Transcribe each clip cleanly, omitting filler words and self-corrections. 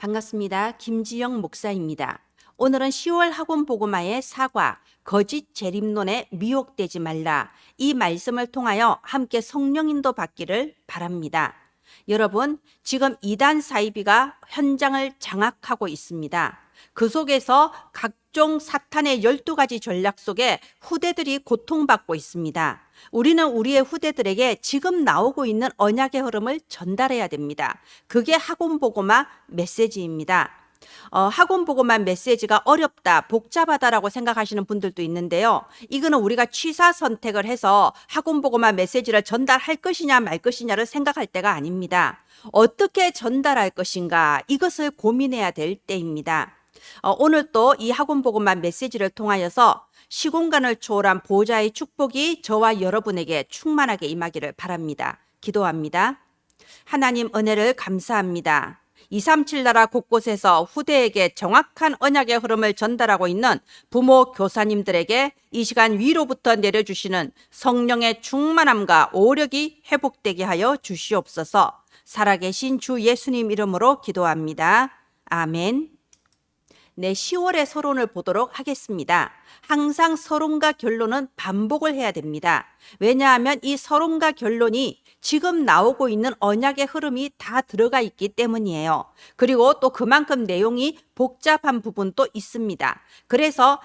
반갑습니다. 김지영 목사입니다. 오늘은 10월 학원 복음화의 사과, 거짓 재림론에 미혹되지 말라. 이 말씀을 통하여 함께 성령 인도 받기를 바랍니다. 여러분, 지금 이단 사이비가 현장을 장악하고 있습니다. 그 속에서 각종 사탄의 12가지 전략 속에 후대들이 고통받고 있습니다. 우리는 우리의 후대들에게 지금 나오고 있는 언약의 흐름을 전달해야 됩니다. 그게 학원 복음화 메시지입니다. 학원 복음화 메시지가 어렵다, 복잡하다라고 생각하시는 분들도 있는데요. 이거는 우리가 취사 선택을 해서 학원 복음화 메시지를 전달할 것이냐 말 것이냐를 생각할 때가 아닙니다. 어떻게 전달할 것인가, 이것을 고민해야 될 때입니다. 오늘 또 이 학원 복음화 메시지를 통하여서 시공간을 초월한 보호자의 축복이 저와 여러분에게 충만하게 임하기를 바랍니다. 기도합니다. 하나님 은혜를 감사합니다. 237 나라 곳곳에서 후대에게 정확한 언약의 흐름을 전달하고 있는 부모 교사님들에게 이 시간 위로부터 내려주시는 성령의 충만함과 오력이 회복되게 하여 주시옵소서. 살아계신 주 예수님 이름으로 기도합니다. 아멘. 네, 10월의 서론을 보도록 하겠습니다. 항상 서론과 결론은 반복을 해야 됩니다. 왜냐하면 이 서론과 결론이 지금 나오고 있는 언약의 흐름이 다 들어가 있기 때문이에요. 그리고 또 그만큼 내용이 복잡한 부분도 있습니다. 그래서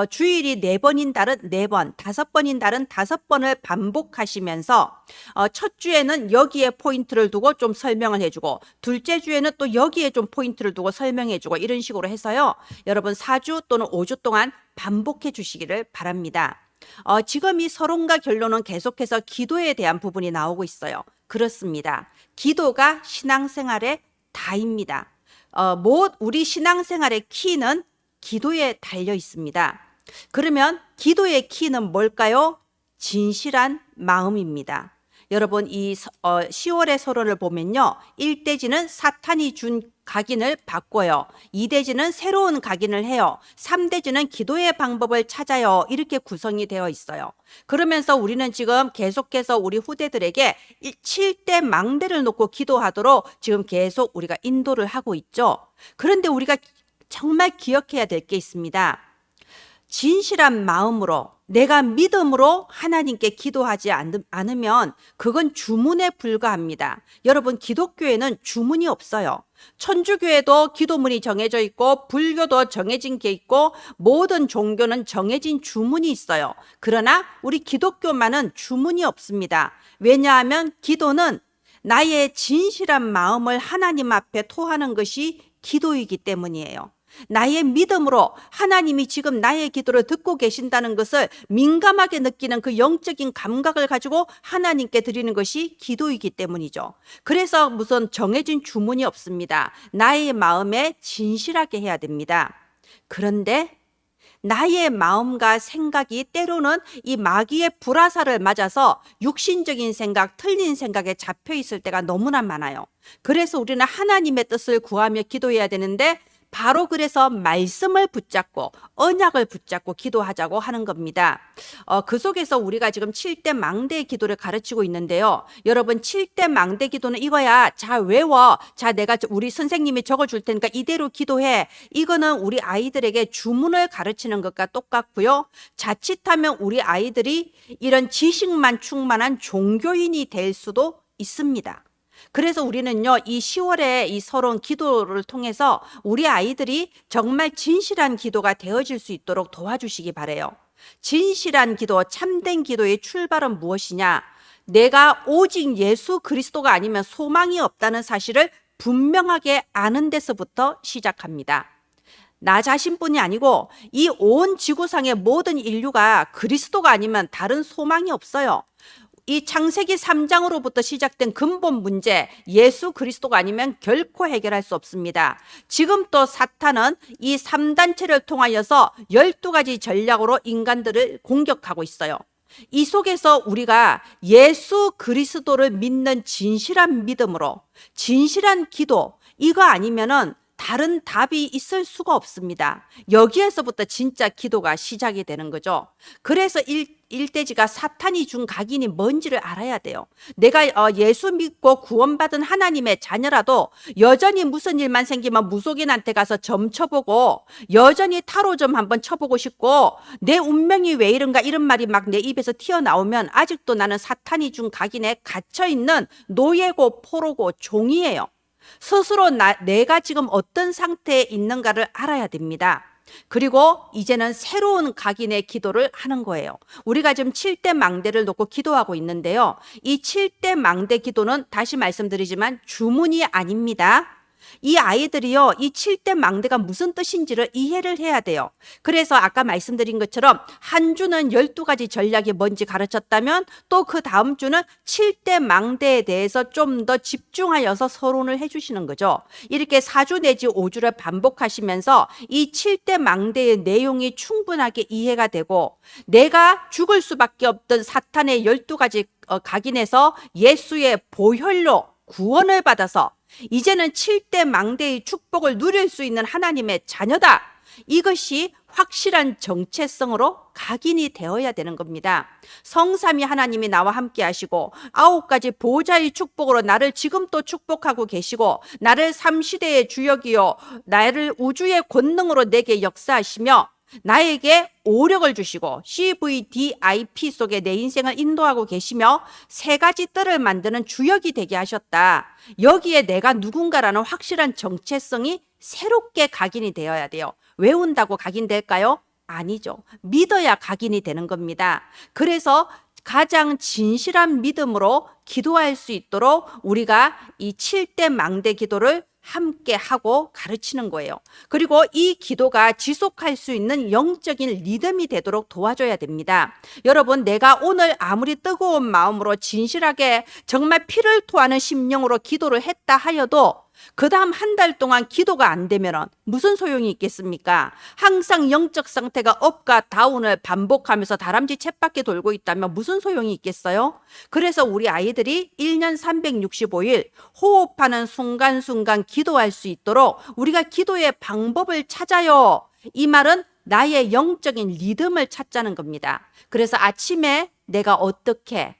주일이 4번인 달은 4번, 5번인 달은 5번을 반복하시면서 첫 주에는 여기에 포인트를 두고 좀 설명을 해주고, 둘째 주에는 또 여기에 좀 포인트를 두고 설명해주고, 이런 식으로 해서요, 여러분 4주 또는 5주 동안 반복해 주시기를 바랍니다. 지금 이 서론과 결론은 계속해서 기도에 대한 부분이 나오고 있어요. 그렇습니다. 기도가 신앙생활의 다입니다. 우리 신앙생활의 키는 기도에 달려 있습니다. 그러면 기도의 키는 뭘까요? 진실한 마음입니다. 여러분, 이 10월의 서론을 보면요, 1대지는 사탄이 준 각인을 바꿔요. 2대지는 새로운 각인을 해요. 3대지는 기도의 방법을 찾아요. 이렇게 구성이 되어 있어요. 그러면서 우리는 지금 계속해서 우리 후대들에게 7대 망대를 놓고 기도하도록 지금 계속 우리가 인도를 하고 있죠. 그런데 우리가 정말 기억해야 될 게 있습니다. 진실한 마음으로, 내가 믿음으로 하나님께 기도하지 않으면 그건 주문에 불과합니다. 여러분, 기독교에는 주문이 없어요. 천주교에도 기도문이 정해져 있고, 불교도 정해진 게 있고, 모든 종교는 정해진 주문이 있어요. 그러나 우리 기독교만은 주문이 없습니다. 왜냐하면 기도는 나의 진실한 마음을 하나님 앞에 토하는 것이 기도이기 때문이에요. 나의 믿음으로 하나님이 지금 나의 기도를 듣고 계신다는 것을 민감하게 느끼는 그 영적인 감각을 가지고 하나님께 드리는 것이 기도이기 때문이죠. 그래서 무슨 정해진 주문이 없습니다. 나의 마음에 진실하게 해야 됩니다. 그런데 나의 마음과 생각이 때로는 이 마귀의 불화살을 맞아서 육신적인 생각, 틀린 생각에 잡혀 있을 때가 너무나 많아요. 그래서 우리는 하나님의 뜻을 구하며 기도해야 되는데, 바로 그래서 말씀을 붙잡고 언약을 붙잡고 기도하자고 하는 겁니다. 그 속에서 우리가 지금 7대 망대의 기도를 가르치고 있는데요. 여러분, 7대 망대 기도는 이거야. 자, 외워. 자, 내가 우리 선생님이 적어줄 테니까 이대로 기도해. 이거는 우리 아이들에게 주문을 가르치는 것과 똑같고요. 자칫하면 우리 아이들이 이런 지식만 충만한 종교인이 될 수도 있습니다. 그래서 우리는요, 이 10월의 이 서론 기도를 통해서 우리 아이들이 정말 진실한 기도가 되어질 수 있도록 도와주시기 바라요. 진실한 기도, 참된 기도의 출발은 무엇이냐? 내가 오직 예수 그리스도가 아니면 소망이 없다는 사실을 분명하게 아는 데서부터 시작합니다. 나 자신뿐이 아니고 이 온 지구상의 모든 인류가 그리스도가 아니면 다른 소망이 없어요. 이 창세기 3장으로부터 시작된 근본 문제, 예수 그리스도가 아니면 결코 해결할 수 없습니다. 지금 또 사탄은 이 3단체를 통하여서 12가지 전략으로 인간들을 공격하고 있어요. 이 속에서 우리가 예수 그리스도를 믿는 진실한 믿음으로, 진실한 기도, 이거 아니면은 다른 답이 있을 수가 없습니다. 여기에서부터 진짜 기도가 시작이 되는 거죠. 그래서 일대지가 사탄이 준 각인이 뭔지를 알아야 돼요. 내가 예수 믿고 구원받은 하나님의 자녀라도 여전히 무슨 일만 생기면 무속인한테 가서 점 쳐보고 여전히 타로점 한번 쳐보고 싶고 내 운명이 왜 이런가 이런 말이 막 내 입에서 튀어나오면 아직도 나는 사탄이 준 각인에 갇혀있는 노예고 포로고 종이에요. 스스로 내가 지금 어떤 상태에 있는가를 알아야 됩니다. 그리고 이제는 새로운 각인의 기도를 하는 거예요. 우리가 지금 7대 망대를 놓고 기도하고 있는데요. 이 7대 망대 기도는 다시 말씀드리지만 주문이 아닙니다. 이 아이들이요, 이 7대 망대가 무슨 뜻인지를 이해를 해야 돼요. 그래서 아까 말씀드린 것처럼 한 주는 12가지 전략이 뭔지 가르쳤다면 또 그 다음 주는 7대 망대에 대해서 좀 더 집중하여서 서론을 해주시는 거죠. 이렇게 4주 내지 5주를 반복하시면서 이 7대 망대의 내용이 충분하게 이해가 되고 내가 죽을 수밖에 없던 사탄의 12가지 각인에서 예수의 보혈로 구원을 받아서 이제는 7대 망대의 축복을 누릴 수 있는 하나님의 자녀다. 이것이 확실한 정체성으로 각인이 되어야 되는 겁니다. 성삼위 하나님이 나와 함께 하시고 9가지 보호자의 축복으로 나를 지금 또 축복하고 계시고 나를 삼시대의 주역이요 나를 우주의 권능으로 내게 역사하시며 나에게 오력을 주시고 CVDIP 속에 내 인생을 인도하고 계시며 3가지 뜰을 만드는 주역이 되게 하셨다. 여기에 내가 누군가라는 확실한 정체성이 새롭게 각인이 되어야 돼요. 외운다고 각인될까요? 아니죠. 믿어야 각인이 되는 겁니다. 그래서 가장 진실한 믿음으로 기도할 수 있도록 우리가 이 7대 망대 기도를 함께 하고 가르치는 거예요. 그리고 이 기도가 지속할 수 있는 영적인 리듬이 되도록 도와줘야 됩니다. 여러분, 내가 오늘 아무리 뜨거운 마음으로 진실하게 정말 피를 토하는 심령으로 기도를 했다 하여도 그 다음 한 달 동안 기도가 안 되면 무슨 소용이 있겠습니까? 항상 영적 상태가 업과 다운을 반복하면서 다람쥐 쳇바퀴 돌고 있다면 무슨 소용이 있겠어요? 그래서 우리 아이들이 1년 365일 호흡하는 순간순간 기도할 수 있도록 우리가 기도의 방법을 찾아요. 이 말은 나의 영적인 리듬을 찾자는 겁니다. 그래서 아침에 내가 어떻게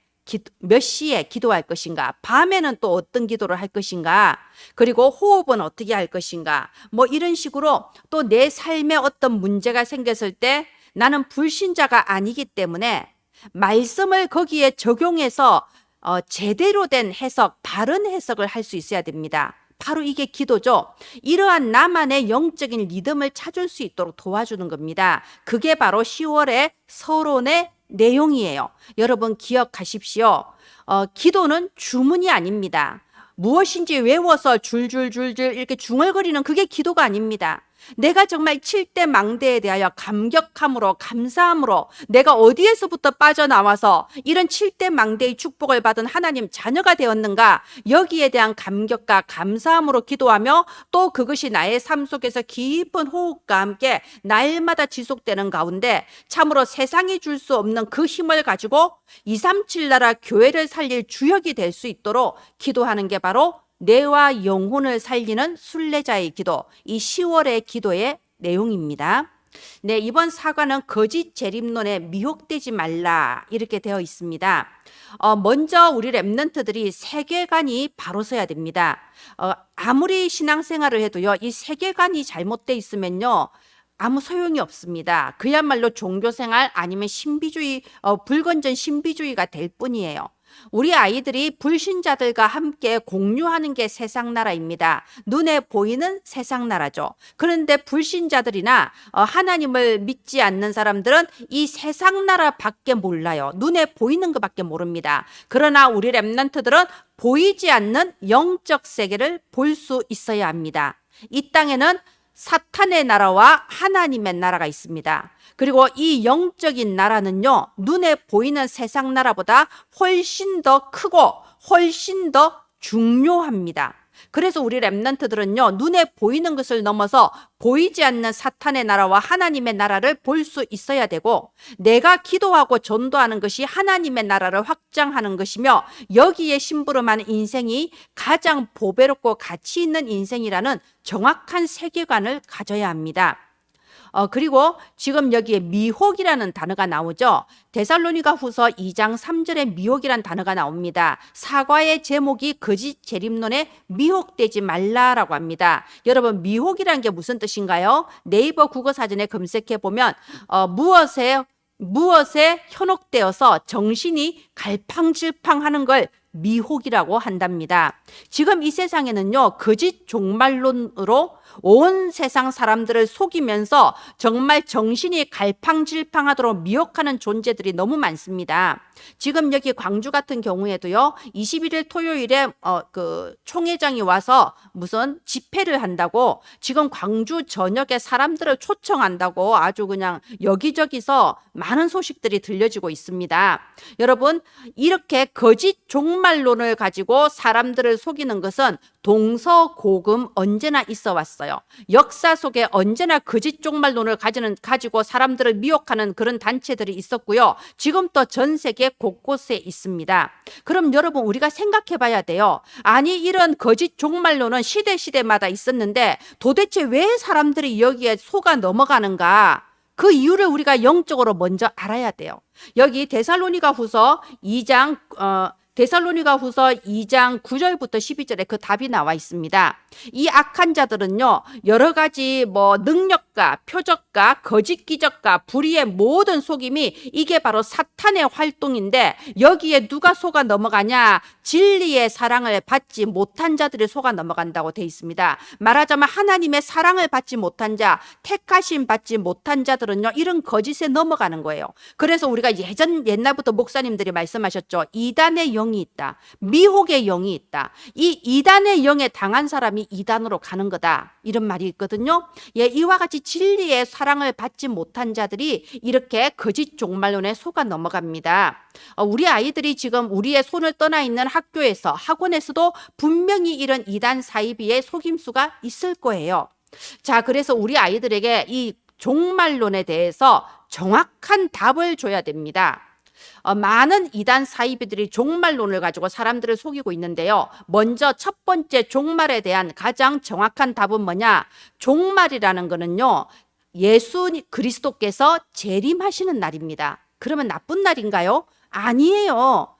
몇 시에 기도할 것인가, 밤에는 또 어떤 기도를 할 것인가, 그리고 호흡은 어떻게 할 것인가, 뭐 이런 식으로 또 내 삶에 어떤 문제가 생겼을 때 나는 불신자가 아니기 때문에 말씀을 거기에 적용해서 제대로 된 해석, 바른 해석을 할 수 있어야 됩니다. 바로 이게 기도죠. 이러한 나만의 영적인 리듬을 찾을 수 있도록 도와주는 겁니다. 그게 바로 10월의 서론의 내용이에요. 여러분 기억하십시오. 기도는 주문이 아닙니다. 무엇인지 외워서 줄줄줄줄 이렇게 중얼거리는 그게 기도가 아닙니다. 내가 정말 7대 망대에 대하여 감격함으로 감사함으로 내가 어디에서부터 빠져나와서 이런 7대 망대의 축복을 받은 하나님 자녀가 되었는가, 여기에 대한 감격과 감사함으로 기도하며 또 그것이 나의 삶 속에서 깊은 호흡과 함께 날마다 지속되는 가운데 참으로 세상이 줄 수 없는 그 힘을 가지고 237 나라 교회를 살릴 주역이 될 수 있도록 기도하는 게 바로 뇌와 영혼을 살리는 순례자의 기도, 이 10월의 기도의 내용입니다. 네, 이번 사과는 거짓 재림론에 미혹되지 말라 이렇게 되어 있습니다. 먼저 우리 랩런트들이 세계관이 바로 서야 됩니다. 아무리 신앙생활을 해도요, 이 세계관이 잘못돼 있으면요 아무 소용이 없습니다. 그야말로 종교생활 아니면 신비주의, 불건전 신비주의가 될 뿐이에요. 우리 아이들이 불신자들과 함께 공유하는 게 세상 나라입니다. 눈에 보이는 세상 나라죠. 그런데 불신자들이나 하나님을 믿지 않는 사람들은 이 세상 나라밖에 몰라요. 눈에 보이는 것밖에 모릅니다. 그러나 우리 랩런트들은 보이지 않는 영적 세계를 볼 수 있어야 합니다. 이 땅에는 사탄의 나라와 하나님의 나라가 있습니다. 그리고 이 영적인 나라는요, 눈에 보이는 세상 나라보다 훨씬 더 크고 훨씬 더 중요합니다. 그래서 우리 랩런트들은요, 눈에 보이는 것을 넘어서 보이지 않는 사탄의 나라와 하나님의 나라를 볼 수 있어야 되고, 내가 기도하고 전도하는 것이 하나님의 나라를 확장하는 것이며 여기에 심부름하는 인생이 가장 보배롭고 가치 있는 인생이라는 정확한 세계관을 가져야 합니다. 그리고 지금 여기에 미혹이라는 단어가 나오죠. 데살로니가 후서 2장 3절에 미혹이라는 단어가 나옵니다. 사과의 제목이 거짓 재림론에 미혹되지 말라라고 합니다. 여러분, 미혹이라는 게 무슨 뜻인가요? 네이버 국어사전에 검색해 보면 무엇에 현혹되어서 정신이 갈팡질팡하는 걸 미혹이라고 한답니다. 지금 이 세상에는요, 거짓 종말론으로 온 세상 사람들을 속이면서 정말 정신이 갈팡질팡하도록 미혹하는 존재들이 너무 많습니다. 지금 여기 광주 같은 경우에도요, 21일 토요일에 총회장이 와서 무슨 집회를 한다고 지금 광주 전역에 사람들을 초청한다고 아주 그냥 여기저기서 많은 소식들이 들려지고 있습니다. 여러분, 이렇게 거짓 종말론을 가지고 사람들을 속이는 것은 동서고금 언제나 있어 왔어요. 역사 속에 언제나 거짓 종말론을 가지고 사람들을 미혹하는 그런 단체들이 있었고요. 지금 또 전 세계 곳곳에 있습니다. 그럼 여러분, 우리가 생각해 봐야 돼요. 아니, 이런 거짓 종말론은 시대마다 있었는데 도대체 왜 사람들이 여기에 속아 넘어가는가? 그 이유를 우리가 영적으로 먼저 알아야 돼요. 여기 데살로니가 후서 2장 9절부터 12절에 그 답이 나와 있습니다. 이 악한 자들은요, 여러 가지 능력과 표적과 거짓 기적과 불의의 모든 속임이 이게 바로 사탄의 활동인데, 여기에 누가 속아 넘어가냐? 진리의 사랑을 받지 못한 자들이 속아 넘어간다고 돼 있습니다. 말하자면 하나님의 사랑을 받지 못한 자, 택하심 받지 못한 자들은요, 이런 거짓에 넘어가는 거예요. 그래서 우리가 옛날부터 목사님들이 말씀하셨죠. 이단의 영이 있다. 미혹의 영이 있다. 이 이단의 영에 당한 사람이 이단으로 가는 거다. 이런 말이 있거든요. 예, 이와 같이 진리의 사랑을 받지 못한 자들이 이렇게 거짓 종말론에 속아 넘어갑니다. 우리 아이들이 지금 우리의 손을 떠나 있는 학교에서, 학원에서도 분명히 이런 이단 사이비의 속임수가 있을 거예요. 자, 그래서 우리 아이들에게 이 종말론에 대해서 정확한 답을 줘야 됩니다. 많은 이단 사이비들이 종말론을 가지고 사람들을 속이고 있는데요. 먼저 첫 번째 종말에 대한 가장 정확한 답은 뭐냐? 종말이라는 거는요, 예수 그리스도께서 재림하시는 날입니다. 그러면 나쁜 날인가요? 아니에요.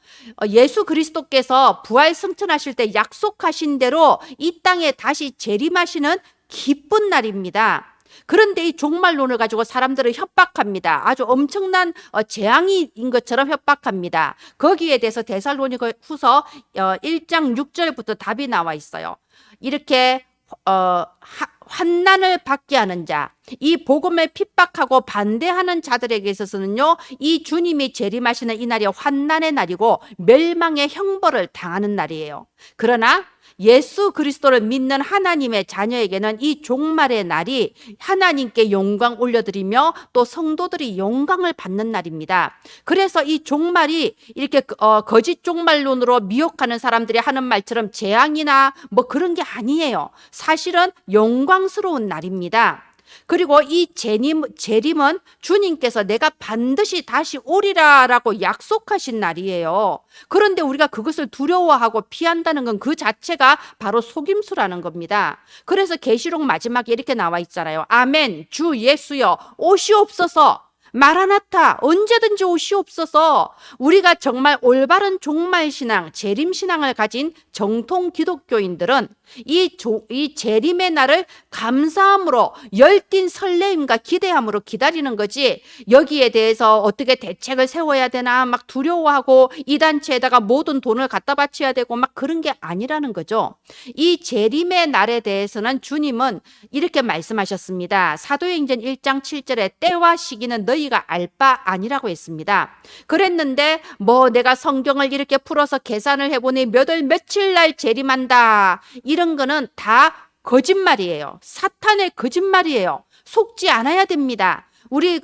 예수 그리스도께서 부활 승천하실 때 약속하신 대로 이 땅에 다시 재림하시는 기쁜 날입니다. 그런데 이 종말론을 가지고 사람들을 협박합니다. 아주 엄청난 재앙인 것처럼 협박합니다. 거기에 대해서 데살로니가 후서 1장 6절부터 답이 나와 있어요. 이렇게 환난을 받게 하는 자, 이 복음을 핍박하고 반대하는 자들에게 있어서는요, 이 주님이 재림하시는 이 날이 환난의 날이고 멸망의 형벌을 당하는 날이에요. 그러나 예수 그리스도를 믿는 하나님의 자녀에게는 이 종말의 날이 하나님께 영광 올려드리며 또 성도들이 영광을 받는 날입니다. 그래서 이 종말이 이렇게 거짓 종말론으로 미혹하는 사람들이 하는 말처럼 재앙이나 그런 게 아니에요. 사실은 영광스러운 날입니다. 그리고 이 재림은 주님께서 내가 반드시 다시 오리라라고 약속하신 날이에요. 그런데 우리가 그것을 두려워하고 피한다는 건 그 자체가 바로 속임수라는 겁니다. 그래서 계시록 마지막에 이렇게 나와 있잖아요. 아멘, 주 예수여 오시옵소서. 마라나타, 언제든지 오시옵소서. 우리가 정말 올바른 종말신앙, 재림신앙을 가진 정통 기독교인들은 이 재림의 날을 감사함으로, 열띤 설레임과 기대함으로 기다리는 거지, 여기에 대해서 어떻게 대책을 세워야 되나 막 두려워하고 이 단체에다가 모든 돈을 갖다 바쳐야 되고 막 그런 게 아니라는 거죠. 이 재림의 날에 대해서는 주님은 이렇게 말씀하셨습니다. 사도행전 1장 7절에 때와 시기는 너희가 알 바 아니라고 했습니다. 그랬는데 내가 성경을 이렇게 풀어서 계산을 해보니 몇 월 며칠 날 재림한다, 이런 거는 다 거짓말이에요. 사탄의 거짓말이에요. 속지 않아야 됩니다. 우리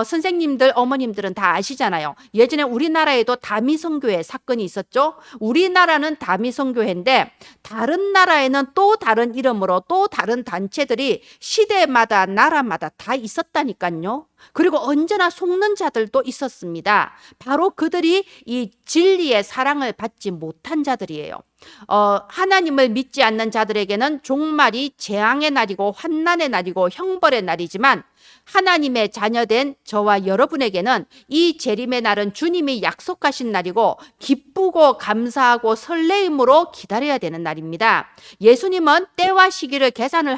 선생님들, 어머님들은 다 아시잖아요. 예전에 우리나라에도 다미성교회 사건이 있었죠. 우리나라는 다미성교회인데 다른 나라에는 또 다른 이름으로 또 다른 단체들이 시대마다 나라마다 다 있었다니까요. 그리고 언제나 속는 자들도 있었습니다. 바로 그들이 이 진리의 사랑을 받지 못한 자들이에요. 하나님을 믿지 않는 자들에게는 종말이 재앙의 날이고 환난의 날이고 형벌의 날이지만 하나님의 자녀된 저와 여러분에게는 이 재림의 날은 주님이 약속하신 날이고 기쁘고 감사하고 설레임으로 기다려야 되는 날입니다. 예수님은 때와 시기를 계산을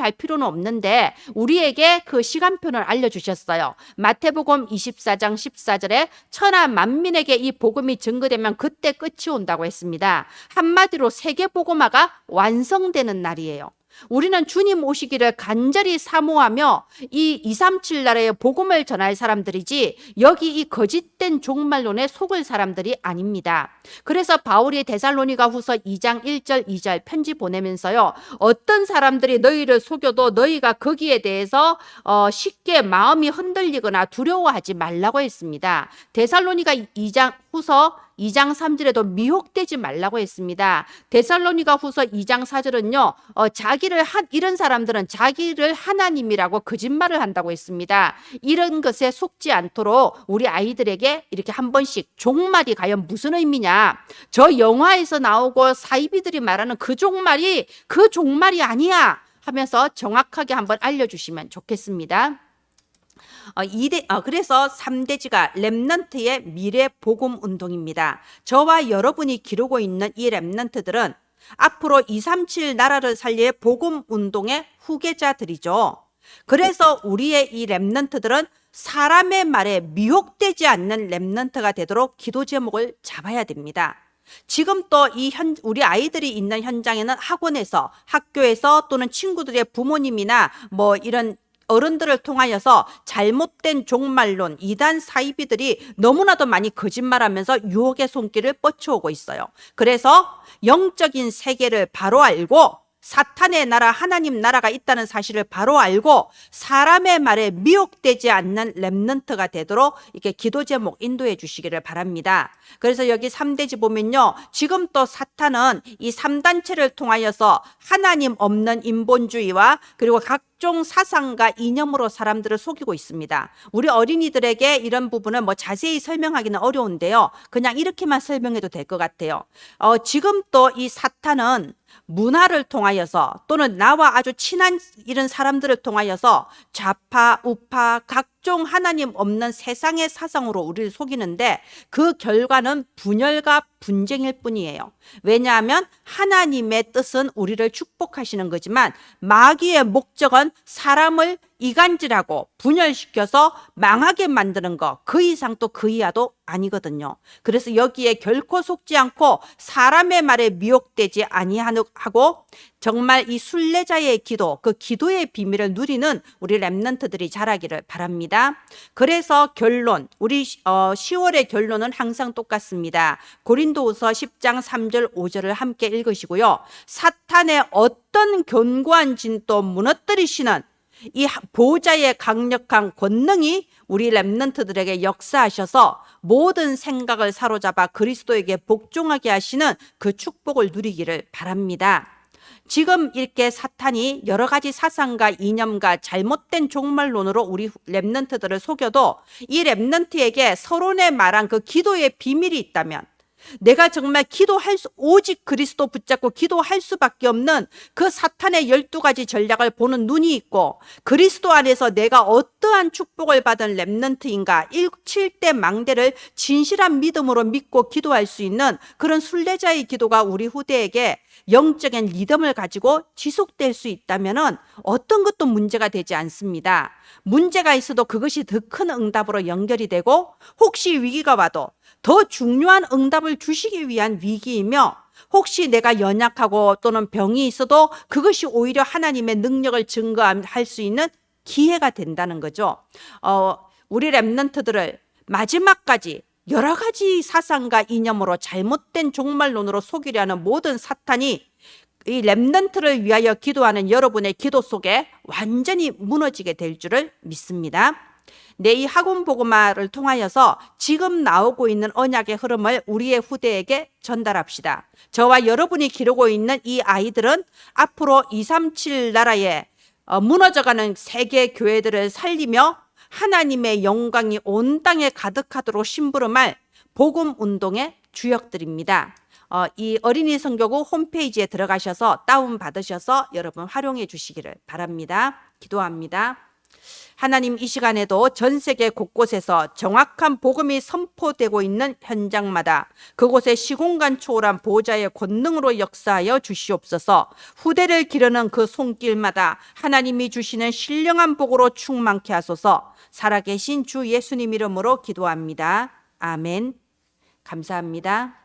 할 필요는 없는데 우리에게 그 시간표를 알려주셨어요. 마태복음 24장 14절에 천하 만민에게 이 복음이 증거되면 그때 끝이 온다고 했습니다. 한마디로 세계복음화가 완성되는 날이에요. 우리는 주님 오시기를 간절히 사모하며 이 237 나라의 복음을 전할 사람들이지 여기 이 거짓된 종말론에 속을 사람들이 아닙니다. 그래서 바울이 데살로니가 후서 2장 1절 2절 편지 보내면서요, 어떤 사람들이 너희를 속여도 너희가 거기에 대해서 쉽게 마음이 흔들리거나 두려워하지 말라고 했습니다. 데살로니가 2장 후서 2장 3절에도 미혹되지 말라고 했습니다. 데살로니가 후서 2장 4절은요, 이런 사람들은 자기를 하나님이라고 거짓말을 한다고 했습니다. 이런 것에 속지 않도록 우리 아이들에게 이렇게 한 번씩 종말이 과연 무슨 의미냐? 저 영화에서 나오고 사이비들이 말하는 그 종말이 그 종말이 아니야 하면서 정확하게 한번 알려주시면 좋겠습니다. 그래서 3대지가 렘넌트의 미래 복음 운동입니다. 저와 여러분이 기르고 있는 이 렘넌트들은 앞으로 237 나라를 살릴 복음 운동의 후계자들이죠. 그래서 우리의 이 렘넌트들은 사람의 말에 미혹되지 않는 렘넌트가 되도록 기도 제목을 잡아야 됩니다. 지금 또 우리 아이들이 있는 현장에는 학원에서, 학교에서 또는 친구들의 부모님이나 뭐 이런 어른들을 통하여서 잘못된 종말론, 이단 사이비들이 너무나도 많이 거짓말하면서 유혹의 손길을 뻗쳐오고 있어요. 그래서 영적인 세계를 바로 알고 사탄의 나라, 하나님 나라가 있다는 사실을 바로 알고 사람의 말에 미혹되지 않는 렘넌트가 되도록 이렇게 기도 제목 인도해 주시기를 바랍니다. 그래서 여기 3대지 보면요, 지금 또 사탄은 이 3단체를 통하여서 하나님 없는 인본주의와 그리고 각종 사상과 이념으로 사람들을 속이고 있습니다. 우리 어린이들에게 이런 부분을 뭐 자세히 설명하기는 어려운데요, 그냥 이렇게만 설명해도 될 것 같아요. 지금 또 이 사탄은 문화를 통하여서 또는 나와 아주 친한 이런 사람들을 통하여서 좌파, 우파, 각종 하나님 없는 세상의 사상으로 우리를 속이는데 그 결과는 분열과 분쟁일 뿐이에요. 왜냐하면 하나님의 뜻은 우리를 축복하시는 거지만 마귀의 목적은 사람을 이간질하고 분열시켜서 망하게 만드는 거, 그 이상 또 그 이하도 아니거든요. 그래서 여기에 결코 속지 않고 사람의 말에 미혹되지 아니하고 정말 이 순례자의 기도, 그 기도의 비밀을 누리는 우리 렘넌트들이 자라기를 바랍니다. 그래서 결론, 우리 10월의 결론은 항상 똑같습니다. 고린도후서 10장 3절 5절을 함께 읽으시고요. 사탄의 어떤 견고한 진도 무너뜨리시는 이 보호자의 강력한 권능이 우리 렘넌트들에게 역사하셔서 모든 생각을 사로잡아 그리스도에게 복종하게 하시는 그 축복을 누리기를 바랍니다. 지금 이렇게 사탄이 여러 가지 사상과 이념과 잘못된 종말론으로 우리 렘넌트들을 속여도 이 렘넌트에게 서론에 말한 그 기도의 비밀이 있다면, 내가 정말 오직 그리스도 붙잡고 기도할 수밖에 없는 그 사탄의 12가지 전략을 보는 눈이 있고 그리스도 안에서 내가 어떠한 축복을 받은 렘넌트인가 7대 망대를 진실한 믿음으로 믿고 기도할 수 있는 그런 순례자의 기도가 우리 후대에게 영적인 리듬을 가지고 지속될 수 있다면 어떤 것도 문제가 되지 않습니다. 문제가 있어도 그것이 더 큰 응답으로 연결이 되고 혹시 위기가 와도 더 중요한 응답을 주시기 위한 위기이며 혹시 내가 연약하고 또는 병이 있어도 그것이 오히려 하나님의 능력을 증거할 수 있는 기회가 된다는 거죠. 우리 렘넌트들을 마지막까지 여러 가지 사상과 이념으로 잘못된 종말론으로 속이려 하는 모든 사탄이 이 렘넌트를 위하여 기도하는 여러분의 기도 속에 완전히 무너지게 될 줄을 믿습니다. 이 학원 복음화를 통하여서 지금 나오고 있는 언약의 흐름을 우리의 후대에게 전달합시다. 저와 여러분이 기르고 있는 이 아이들은 앞으로 237 나라에 무너져가는 세계 교회들을 살리며 하나님의 영광이 온 땅에 가득하도록 심부름할 복음 운동의 주역들입니다. 이 어린이 선교구 홈페이지에 들어가셔서 다운받으셔서 여러분 활용해 주시기를 바랍니다. 기도합니다. 하나님, 이 시간에도 전 세계 곳곳에서 정확한 복음이 선포되고 있는 현장마다 그곳에 시공간 초월한 보호자의 권능으로 역사하여 주시옵소서. 후대를 기르는 그 손길마다 하나님이 주시는 신령한 복으로 충만케 하소서. 살아계신 주 예수님 이름으로 기도합니다. 아멘. 감사합니다.